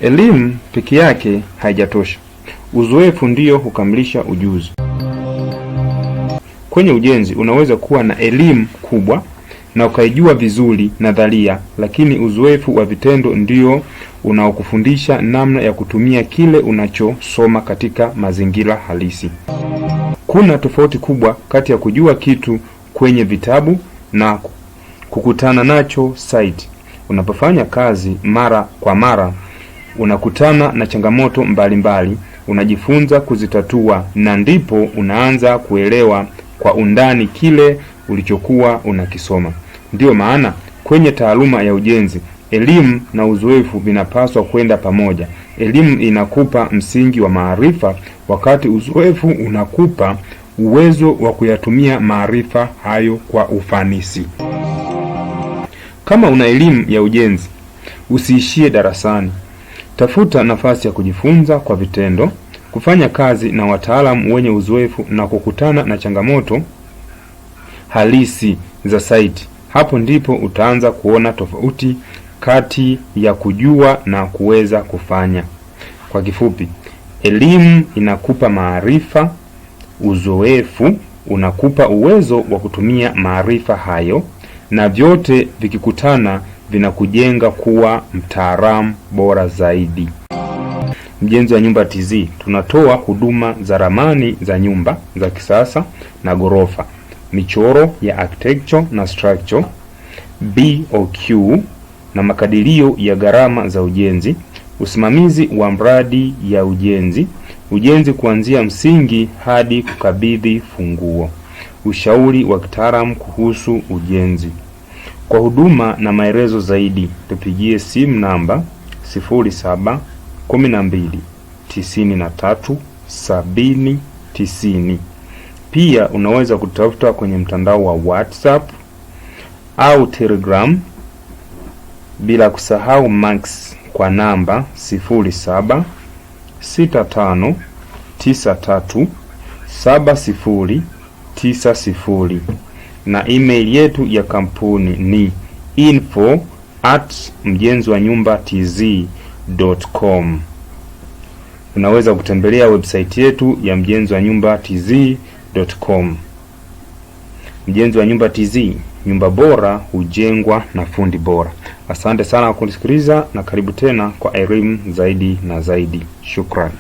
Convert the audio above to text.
Elimu peke yake haijatosha. Uzoefu ndio hukamilisha ujuzi. Kwenye ujenzi unaweza kuwa na elimu kubwa na ukaijua vizuri nadharia, lakini uzoefu wa vitendo ndio unaokufundisha namna ya kutumia kile unachosoma katika mazingira halisi. Kuna tofauti kubwa kati ya kujua kitu kwenye vitabu na kukutana nacho site. Unapofanya kazi mara kwa mara, unakutana na changamoto mbalimbali, unajifunza kuzitatua, na ndipo unaanza kuelewa kwa undani kile ulichokuwa unakisoma. Ndiyo maana kwenye taaluma ya ujenzi, elimu na uzoefu vinapaswa kwenda pamoja. Elimu inakupa msingi wa maarifa, wakati uzoefu unakupa uwezo wa kuyatumia maarifa hayo kwa ufanisi. Kama una elimu ya ujenzi, usiishie darasani. Tafuta nafasi ya kujifunza kwa vitendo, kufanya kazi na wataalamu wenye uzoefu na kukutana na changamoto halisi za site. Hapo ndipo utaanza kuona tofauti kati ya kujua na kuweza kufanya. Kwa kifupi, elimu inakupa maarifa, uzoefu unakupa uwezo wa kutumia maarifa hayo, na vyote vikikutana vinakujenga kuwa mtaalamu bora zaidi. Mjenzi wa Nyumba TZ tunatoa huduma za ramani za nyumba za kisasa na ghorofa, michoro ya architecture na structure, BOQ na makadirio ya gharama za ujenzi, usimamizi wa mradi ya ujenzi, ujenzi kuanzia msingi hadi kukabidhi funguo, ushauri wa kitaalamu kuhusu ujenzi. Kwa huduma na maelezo zaidi, tupigie simu namba 0712937090. Pia unaweza kutafuta kwenye mtandao wa WhatsApp au Telegram, bila kusahau Max kwa namba 0765937090, na email yetu ya kampuni ni info@mjenziwanyumbatz.com. Unaweza kutembelea website yetu ya mjenziwanyumbatz.com. Mjenzi wa Nyumba TZ, nyumba bora hujengwa na fundi bora. Asante sana kwa kunisikiliza na karibu tena kwa elimu zaidi na zaidi. Shukrani.